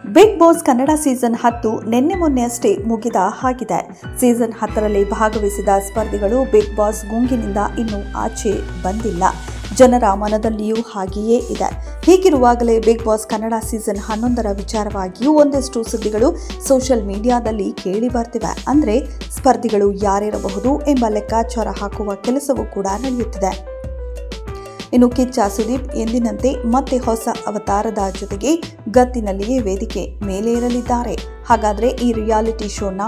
Big boss Kannada season 10 ನಿನ್ನೆ ಮೊನ್ನೆಯಷ್ಟೇ ಮುಗಿದ ಹಾಗಿದೆ. ಸೀಸನ್ 10ರಲ್ಲಿ ಭಾಗವಹಿಸಿದ ಸ್ಪರ್ಧಿಗಳು ಬಿಗ್ ಬಾಸ್ ಗುಂಗಿನಿಂದ ಇನ್ನೂ ಆಚೆ ಬಂದಿಲ್ಲ. ಜನರ ಮನದಲ್ಲಿಯೂ ಹಾಗೆಯೇ ಇದೆ. ಹೀಗಿರುವಾಗಲೇ ಬಿಗ್ ಬಾಸ್ ಕನ್ನಡ ಸೀಸನ್ 11ರ ವಿಚಾರವಾಗಿಯೂ ಒಂದಷ್ಟು ಸುದ್ದಿಗಳು ಸೋಷಿಯಲ್ ಮೀಡಿಯಾದಲ್ಲಿ ಕೇಳಿ ಬರ್ತಿವೆ. ಅಂದರೆ ಸ್ಪರ್ಧಿಗಳು ಯಾರಿರಬಹುದು ಎಂಬ ಲೆಕ್ಕಾಚಾರ ಹಾಕುವ ಕೆಲಸವೂ ಕೂಡ ನಡೆಯುತ್ತಿದೆ. ಇನ್ನು ಕಿಚ್ಚ ಸುದೀಪ್ ಎಂದಿನಂತೆ ಮತ್ತೆ ಹೊಸ ಅವತಾರದ ಜೊತೆಗೆ ಗತ್ತಿನಲ್ಲಿಯೇ ವೇದಿಕೆ ಮೇಲೇರಲಿದ್ದಾರೆ. ಹಾಗಾದರೆ ಈ ರಿಯಾಲಿಟಿ ಶೋನ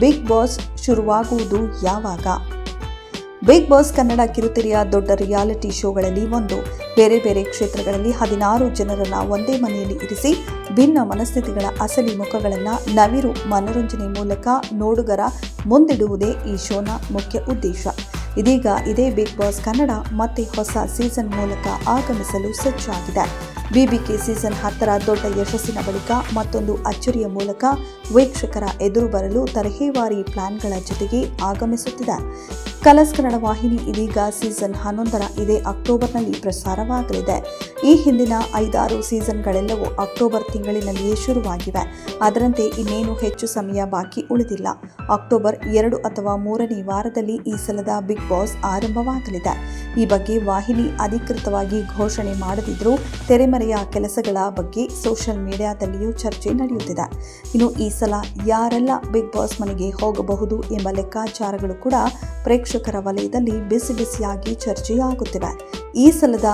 ಬಿಗ್ ಬಾಸ್ ಶುರುವಾಗುವುದು ಯಾವಾಗ? ಬಿಗ್ ಬಾಸ್ ಕನ್ನಡ ಕಿರುತೆರೆಯ ದೊಡ್ಡ ರಿಯಾಲಿಟಿ ಶೋಗಳಲ್ಲಿ ಒಂದು. ಬೇರೆ ಬೇರೆ ಕ್ಷೇತ್ರಗಳಲ್ಲಿ 16 ಜನರನ್ನ ಒಂದೇ ಮನೆಯಲ್ಲಿ ಇರಿಸಿ ಭಿನ್ನ ಮನಸ್ಥಿತಿಗಳ ಅಸಲಿ ಮುಖಗಳನ್ನು ನವಿರು ಮನೋರಂಜನೆ ಮೂಲಕ ನೋಡುಗರ ಮುಂದಿಡುವುದೇ ಈ ಶೋನ ಮುಖ್ಯ ಉದ್ದೇಶ. ಇದೀಗ ಇದೇ ಬಿಗ್ ಬಾಸ್ ಕನ್ನಡ ಮತ್ತೆ ಹೊಸ ಸೀಸನ್ ಮೂಲಕ ಆಗಮಿಸಲು ಸಜ್ಜಾಗಿದೆ. ಬಿಬಿಕೆ ಸೀಸನ್ 10ರ ದೊಡ್ಡ ಯಶಸ್ಸಿನ ಬಳಿಕ ಮತ್ತೊಂದು ಅಚ್ಚರಿಯ ಮೂಲಕ ವೀಕ್ಷಕರ ಎದುರು ಬರಲು ತರಹೇವಾರಿ ಪ್ಲಾನ್ಗಳ ಜೊತೆಗೆ ಆಗಮಿಸುತ್ತಿದೆ. ಕಲರ್ಸ್ ಕನ್ನಡ ವಾಹಿನಿ ಇದೀಗ ಸೀಸನ್ 11ರ ಇದೇ ಅಕ್ಟೋಬರ್ನಲ್ಲಿ ಪ್ರಸಾರವಾಗಲಿದೆ. ಈ ಹಿಂದಿನ 5-6 ಸೀಸನ್ಗಳೆಲ್ಲವೂ ಅಕ್ಟೋಬರ್ ತಿಂಗಳಿನಲ್ಲಿಯೇ ಶುರುವಾಗಿವೆ. ಅದರಂತೆ ಇನ್ನೇನು ಹೆಚ್ಚು ಸಮಯ ಬಾಕಿ ಉಳಿದಿಲ್ಲ. ಅಕ್ಟೋಬರ್ 2 ಅಥವಾ 3ನೇ ವಾರದಲ್ಲಿ ಈ ಸಲದ ಬಿಗ್ ಬಾಸ್ ಆರಂಭವಾಗಲಿದೆ. ಈ ಬಗ್ಗೆ ವಾಹಿನಿ ಅಧಿಕೃತವಾಗಿ ಘೋಷಣೆ ಮಾಡದಿದ್ದರೂ ತೆರೆಮರೆಯ ಕೆಲಸಗಳ ಬಗ್ಗೆ ಸೋಷಿಯಲ್ ಮೀಡಿಯಾದಲ್ಲಿಯೂ ಚರ್ಚೆ ನಡೆಯುತ್ತಿದೆ. ಇನ್ನು ಈ ಸಲ ಯಾರೆಲ್ಲ ಬಿಗ್ ಬಾಸ್ ಮನೆಗೆ ಹೋಗಬಹುದು ಎಂಬ ಲೆಕ್ಕಾಚಾರಗಳು ಕೂಡ ಪ್ರೇಕ್ಷಕರ ವಲಯದಲ್ಲಿ ಬಿಸಿ ಬಿಸಿಯಾಗಿ ಚರ್ಚೆಯಾಗುತ್ತಿವೆ. ಈ ಸಲದ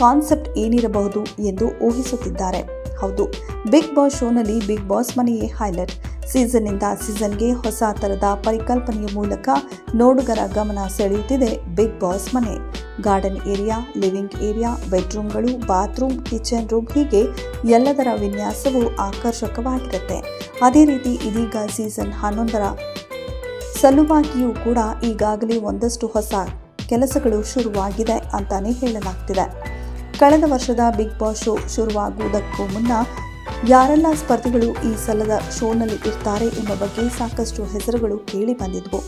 ಕಾನ್ಸೆಪ್ಟ್ ಏನಿರಬಹುದು ಎಂದು ಊಹಿಸುತ್ತಿದ್ದಾರೆ. ಹೌದು, ಬಿಗ್ ಬಾಸ್ ಶೋನಲ್ಲಿ ಬಿಗ್ ಬಾಸ್ ಮನೆಯೇ ಹೈಲೈಟ್. ಸೀಸನ್ನಿಂದ ಸೀಸನ್ಗೆ ಹೊಸ ಥರದ ಪರಿಕಲ್ಪನೆಯ ಮೂಲಕ ನೋಡುಗರ ಗಮನ ಸೆಳೆಯುತ್ತಿದೆ ಬಿಗ್ ಬಾಸ್ ಮನೆ. ಗಾರ್ಡನ್ ಏರಿಯಾ, ಲಿವಿಂಗ್ ಏರಿಯಾ, ಬೆಡ್ರೂಮ್ಗಳು, ಬಾತ್ರೂಮ್, ಕಿಚನ್ ರೂಮ್ ಹೀಗೆ ಎಲ್ಲದರ ವಿನ್ಯಾಸವೂ ಆಕರ್ಷಕವಾಗಿರುತ್ತೆ. ಅದೇ ರೀತಿ ಇದೀಗ ಸೀಸನ್ 11ರ ಸಲುವಾಗಿಯೂ ಕೂಡ ಈಗಾಗಲೇ ಒಂದಷ್ಟು ಹೊಸ ಕೆಲಸಗಳು ಶುರುವಾಗಿದೆ ಅಂತಾನೆ ಹೇಳಲಾಗ್ತಿದೆ. ಕಳೆದ ವರ್ಷದ ಬಿಗ್ ಬಾಸ್ ಶೋ ಶುರುವಾಗುವುದಕ್ಕೂ ಮುನ್ನ ಯಾರೆಲ್ಲ ಸ್ಪರ್ಧಿಗಳು ಈ ಸಲದ ಶೋನಲ್ಲಿ ಇರ್ತಾರೆ ಎಂಬ ಬಗ್ಗೆ ಸಾಕಷ್ಟು ಹೆಸರುಗಳು ಕೇಳಿ ಬಂದಿದ್ವು.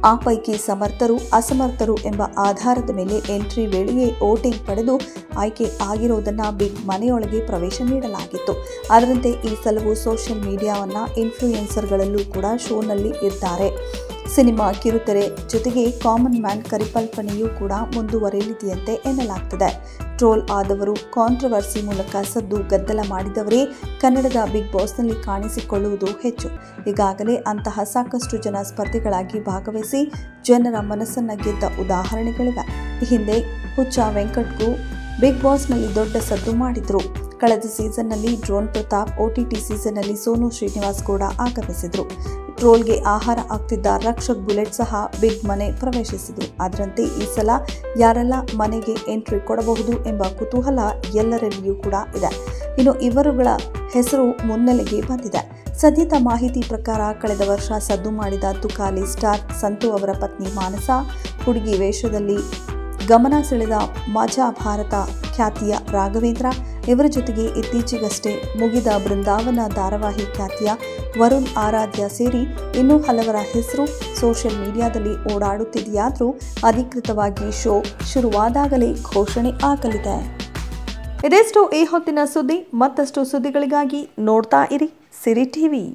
ಆ ಪೈಕಿ ಸಮರ್ಥರು, ಅಸಮರ್ಥರು ಎಂಬ ಆಧಾರದ ಮೇಲೆ ಎಂಟ್ರಿ ವೇಳೆಯೇ ವೋಟಿಂಗ್ ಪಡೆದು ಆಯ್ಕೆ ಆಗಿರೋದನ್ನು ಬಿಗ್ ಮನೆಯೊಳಗೆ ಪ್ರವೇಶ ನೀಡಲಾಗಿತ್ತು. ಅದರಂತೆ ಈ ಸಲವೂ ಸೋಷಿಯಲ್ ಮೀಡಿಯಾವನ್ನ ಇನ್ಫ್ಲೂಯೆನ್ಸರ್ಗಳಲ್ಲೂ ಕೂಡ ಶೋನಲ್ಲಿ ಇರ್ತಾರೆ. ಸಿನಿಮಾ, ಕಿರುತೆರೆ ಜೊತೆಗೆ ಕಾಮನ್ ಮ್ಯಾನ್ ಪರಿಕಲ್ಪನೆಯೂ ಕೂಡ ಮುಂದುವರೆಯಲಿದೆಯಂತೆ ಎನ್ನಲಾಗ್ತಿದೆ. ಟ್ರೋಲ್ ಆದವರು, ಕಾಂಟ್ರವರ್ಸಿ ಮೂಲಕ ಸದ್ದು ಗದ್ದಲ ಮಾಡಿದವರೇ ಕನ್ನಡದ ಬಿಗ್ ಬಾಸ್ನಲ್ಲಿ ಕಾಣಿಸಿಕೊಳ್ಳುವುದು ಹೆಚ್ಚು. ಈಗಾಗಲೇ ಅಂತಹ ಸಾಕಷ್ಟು ಜನ ಸ್ಪರ್ಧಿಗಳಾಗಿ ಭಾಗವಹಿಸಿ ಜನರ ಮನಸ್ಸನ್ನು ಗೆದ್ದ ಉದಾಹರಣೆಗಳಿವೆ. ಈ ಹಿಂದೆ ಹುಚ್ಚ ವೆಂಕಟ್ಗೂ ಬಿಗ್ ಬಾಸ್ನಲ್ಲಿ ದೊಡ್ಡ ಸದ್ದು ಮಾಡಿದ್ರು. ಕಳೆದ ಸೀಸನ್ನಲ್ಲಿ ಡ್ರೋನ್ ಪ್ರತಾಪ್, OTT ಸೀಸನ್ನಲ್ಲಿ ಸೋನು ಶ್ರೀನಿವಾಸ್ ಕೂಡ ಆಗಮಿಸಿದ್ರು. ಟ್ರೋಲ್ಗೆ ಆಹಾರ ಆಗ್ತಿದ್ದ ರಕ್ಷಕ್ ಬುಲೆಟ್ ಸಹ ಬಿಗ್ ಮನೆ ಪ್ರವೇಶಿಸಿದರು. ಅದರಂತೆ ಈ ಸಲ ಯಾರೆಲ್ಲ ಮನೆಗೆ ಎಂಟ್ರಿ ಕೊಡಬಹುದು ಎಂಬ ಕುತೂಹಲ ಎಲ್ಲರಲ್ಲಿಯೂ ಕೂಡ ಇದೆ. ಇನ್ನು ಇವರುಗಳ ಹೆಸರು ಮುನ್ನೆಲೆಗೆ ಬಂದಿದೆ. ಸದ್ಯದ ಮಾಹಿತಿ ಪ್ರಕಾರ ಕಳೆದ ವರ್ಷ ಸದ್ದು ಮಾಡಿದ ತುಕಾಲಿ ಸ್ಟಾರ್ ಸಂತು ಅವರ ಪತ್ನಿ ಮಾನಸ, ಹುಡುಗಿ ವೇಷದಲ್ಲಿ ಗಮನ ಸೆಳೆದ ಮಜಾ ಭಾರತ ಖ್ಯಾತಿಯ ರಾಘವೇಂದ್ರ, ಇವರ ಜೊತೆಗೆ ಇತ್ತೀಚೆಗಷ್ಟೇ ಮುಗಿದ ಬೃಂದಾವನ ಧಾರಾವಾಹಿ ಖ್ಯಾತಿಯ ವರುಣ್ ಆರಾಧ್ಯ ಸೇರಿ ಇನ್ನೂ ಹಲವರ ಹೆಸರು ಸೋಷಿಯಲ್ ಮೀಡಿಯಾದಲ್ಲಿ ಓಡಾಡುತ್ತಿದೆಯಾದರೂ ಅಧಿಕೃತವಾಗಿ ಶೋ ಶುರುವಾದಾಗಲೇ ಘೋಷಣೆ ಆಗಲಿದೆ. ಇದೆಷ್ಟು ಈ ಹೊತ್ತಿನ ಸುದ್ದಿ. ಮತ್ತಷ್ಟು ಸುದ್ದಿಗಳಿಗಾಗಿ ನೋಡ್ತಾ ಇರಿ ಸಿರಿ ಟಿವಿ.